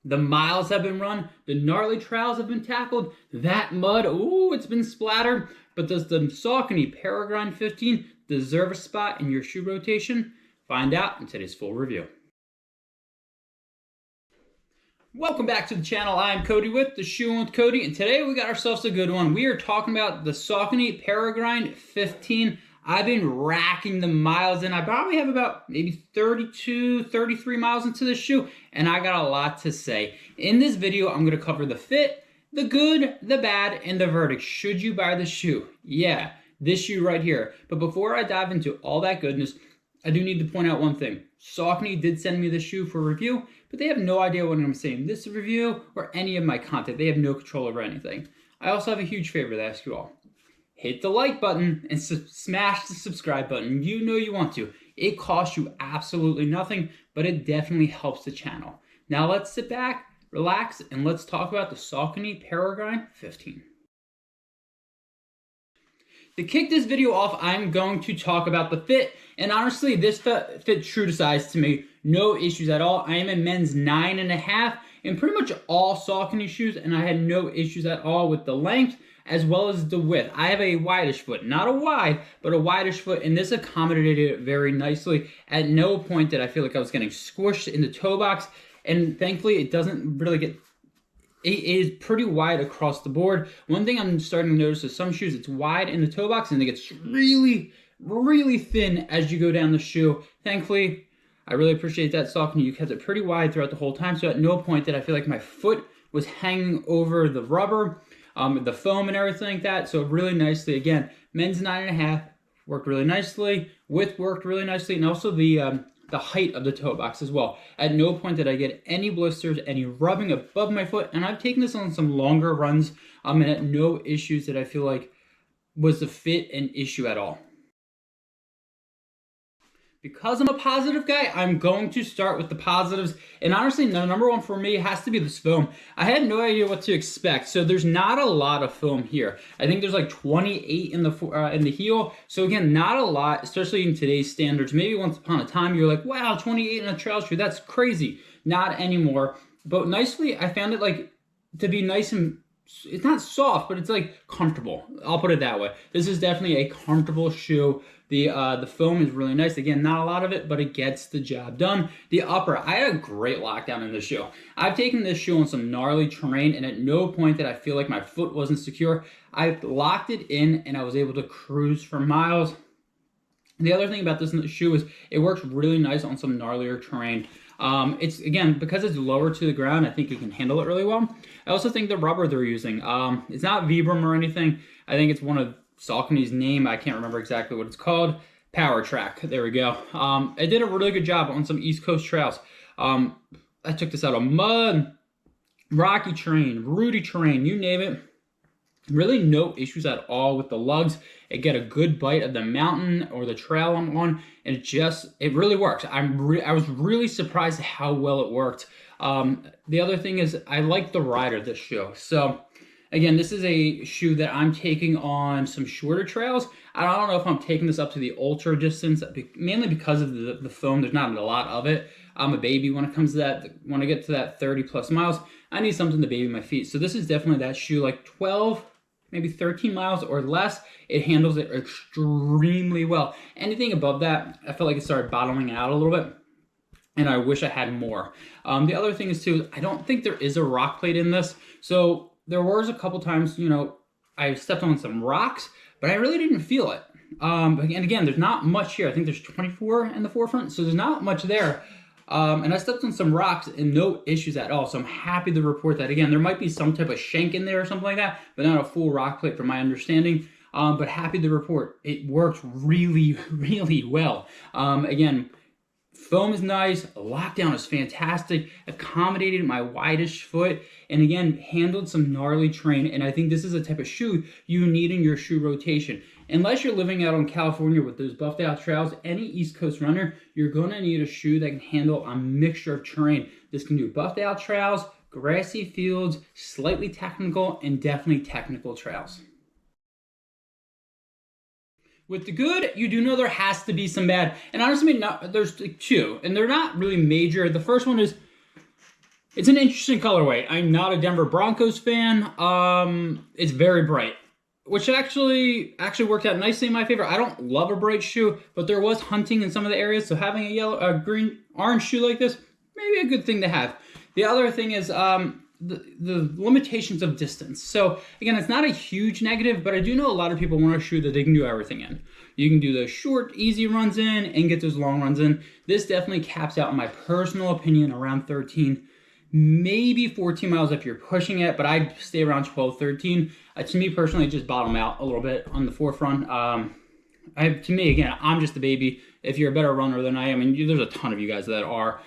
The miles have been run, the gnarly trails have been tackled, that mud, ooh, it's been splattered. But does the Saucony Peregrine 15 deserve a spot in your shoe rotation? Find out in today's full review. Welcome back to the channel. I'm Cody with the Shoe In With Cody, and today we got ourselves a good one. We are talking about the Saucony Peregrine 15. I've been racking the miles in. I probably have about maybe 32, 33 miles into the shoe, and I got a lot to say. In this video, I'm going to cover the fit, the good, the bad, and the verdict. Should you buy the shoe? Yeah, this shoe right here. But before I dive into all that goodness, I do need to point out one thing. Saucony did send me the shoe for review, but they have no idea when I'm saying this review or any of my content. They have no control over anything. I also have a huge favor to ask you all. Hit the like button and smash the subscribe button. You know you want to. It costs you absolutely nothing, but it definitely helps the channel. Now let's sit back, relax, and let's talk about the Saucony Peregrine 15. To kick this video off, I'm going to talk about the fit, and honestly, this fit true to size to me. No issues at all. I am a men's 9.5 in pretty much all Saucony shoes, and I had no issues at all with the length as well as the width. I have a wideish foot, not a wide, but a wideish foot, and this accommodated it very nicely. At no point did I feel like I was getting squished in the toe box, and thankfully it doesn't really get. It is pretty wide across the board. One thing I'm starting to notice is some shoes, it's wide in the toe box and it gets really, really thin as you go down the shoe. Thankfully, I really appreciate that Saucony. You kept it pretty wide throughout the whole time, so at no point did I feel like my foot was hanging over the rubber, the foam and everything like that. So really nicely, again, men's 9.5 worked really nicely. Width worked really nicely, and also the height of the toe box as well. At no point did I get any blisters, any rubbing above my foot, and I've taken this on some longer runs, and at no issues that I feel like was the fit an issue at all. Because I'm a positive guy, I'm going to start with the positives, and honestly, the number one for me has to be this foam. I had no idea what to expect, so there's not a lot of foam here. I think there's like 28 in the heel, so again, not a lot, especially in today's standards. Maybe once upon a time, you're like, wow, 28 in a trail shoe, that's crazy. Not anymore, but nicely, I found it like to be nice and, it's not soft, but it's like comfortable. I'll put it that way. This is definitely a comfortable shoe. The foam is really nice. Again, not a lot of it, but it gets the job done. The upper, I had a great lockdown in this shoe. I've taken this shoe on some gnarly terrain, and at no point did I feel like my foot wasn't secure. I locked it in, and I was able to cruise for miles. The other thing about this shoe is it works really nice on some gnarlier terrain. It's, again, because it's lower to the ground, I think you can handle it really well. I also think the rubber they're using, it's not Vibram or anything. I think it's one of Saucony's name. I can't remember exactly what it's called. PWRTRAC. There we go. I did a really good job on some East Coast trails. I took this out of mud, rocky terrain, rooty terrain, you name it. Really no issues at all with the lugs. It get a good bite of the mountain or the trail I'm on, and it really works. I was really surprised at how well it worked. The other thing is I like the ride of this shoe. So again, this is a shoe that I'm taking on some shorter trails. I don't know if I'm taking this up to the ultra distance, mainly because of the foam. There's not a lot of it. I'm a baby when it comes to that. When I get to that 30 plus miles, I need something to baby my feet. So this is definitely that shoe, like 12, maybe 13 miles or less. It handles it extremely well. Anything above that, I felt like it started bottoming out a little bit, and I wish I had more. The other thing is too, I don't think there is a rock plate in this. So there was a couple times, you know, I stepped on some rocks, but I really didn't feel it. And again, there's not much here. I think there's 24 in the forefront, so there's not much there. And I stepped on some rocks and no issues at all. So I'm happy to report that. Again, there might be some type of shank in there or something like that, but not a full rock plate from my understanding. But happy to report it works really, really well. Again, foam is nice, lockdown is fantastic, accommodated my widest foot, and again, handled some gnarly terrain. And I think this is a type of shoe you need in your shoe rotation. Unless you're living out in California with those buffed out trails, any East Coast runner, you're going to need a shoe that can handle a mixture of terrain. This can do buffed out trails, grassy fields, slightly technical, and definitely technical trails. With the good, you do know there has to be some bad. And honestly, there's two, and they're not really major. The first one is It's an interesting colorway. I'm not a Denver Broncos fan. It's very bright, which actually worked out nicely in my favor. I don't love a bright shoe, but there was hunting in some of the areas, so having a green, orange shoe like this, maybe a good thing to have. The other thing is the limitations of distance. So again, it's not a huge negative, but I do know a lot of people want a shoe that they can do everything in. You can do the short, easy runs in and get those long runs in. This definitely caps out, in my personal opinion, around 13, maybe 14 miles if you're pushing it, but I'd stay around 12, 13. To me personally, just bottom out a little bit on the forefront. To me, again, I'm just a baby. If you're a better runner than I am, and there's a ton of you guys that are,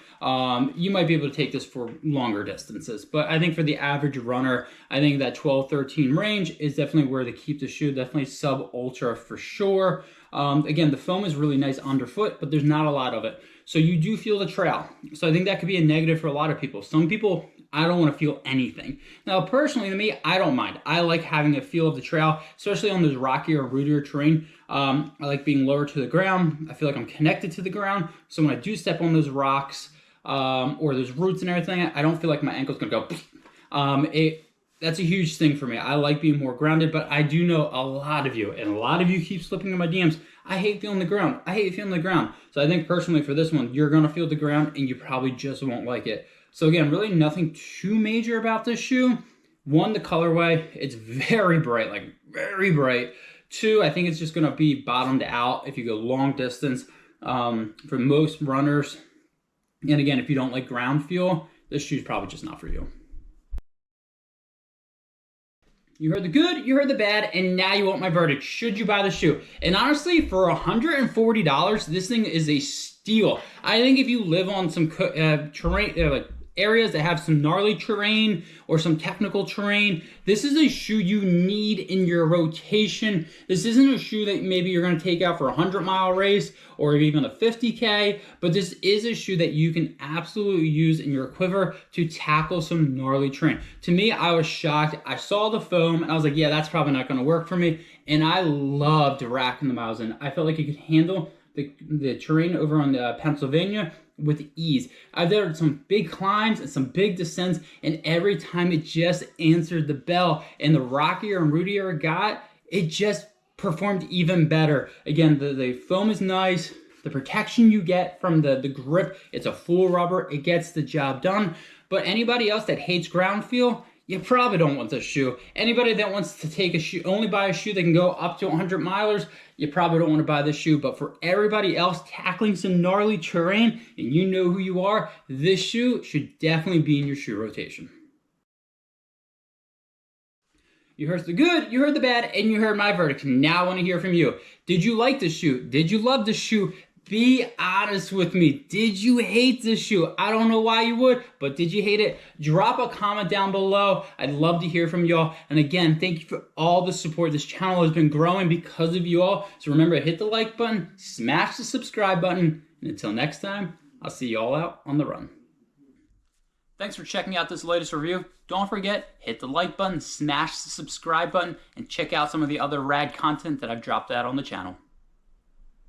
you might be able to take this for longer distances. But I think for the average runner, I think that 12, 13 range is definitely where to keep the shoe. Definitely sub-ultra for sure. Again, the foam is really nice underfoot, but there's not a lot of it. So you do feel the trail. So I think that could be a negative for a lot of people. Some people, I don't want to feel anything. Now, personally, to me, I don't mind. I like having a feel of the trail, especially on those rockier, rootier terrain. I like being lower to the ground. I feel like I'm connected to the ground. So when I do step on those rocks or those roots and everything, I don't feel like my ankle's going to go. That's a huge thing for me. I like being more grounded, but I do know a lot of you, and a lot of you keep slipping in my DMs. I hate feeling the ground. I hate feeling the ground. So I think personally for this one, you're going to feel the ground and you probably just won't like it. So again, really nothing too major about this shoe. One, the colorway, it's very bright, like very bright. Two, I think it's just going to be bottomed out if you go long distance for most runners. And again, if you don't like ground feel, this shoe's probably just not for you. You heard the good, you heard the bad, and now you want my verdict. Should you buy the shoe? And honestly, for $140, this thing is a steal. I think if you live on some terrain, like areas that have some gnarly terrain or some technical terrain, this is a shoe you need in your rotation. This isn't a shoe that maybe you're going to take out for a 100-mile race or even a 50K, but this is a shoe that you can absolutely use in your quiver to tackle some gnarly terrain. To me, I was shocked. I saw the foam and I was like, yeah, that's probably not going to work for me. And I loved racking the miles in. I felt like it could handle the terrain over on Pennsylvania with ease. I've done some big climbs and some big descents, and every time it just answered the bell. And the rockier and rootier it got, it just performed even better. Again, the foam is nice. The protection you get from the grip, it's a full rubber. It gets the job done. But anybody else that hates ground feel, you probably don't want this shoe. Anybody that wants to take a shoe, only buy a shoe that can go up to 100 milers, you probably don't want to buy this shoe. But for everybody else tackling some gnarly terrain, and you know who you are, this shoe should definitely be in your shoe rotation. You heard the good, you heard the bad, and you heard my verdict. Now I want to hear from you. Did you like this shoe? Did you love this shoe? Be honest with me. Did you hate this shoe? I don't know why you would, but did you hate it? Drop a comment down below. I'd love to hear from y'all. And again, thank you for all the support. This channel has been growing because of you all. So remember, hit the like button, smash the subscribe button, and until next time, I'll see you all out on the run. Thanks for checking out this latest review. Don't forget, hit the like button, smash the subscribe button, and check out some of the other rad content that I've dropped out on the channel.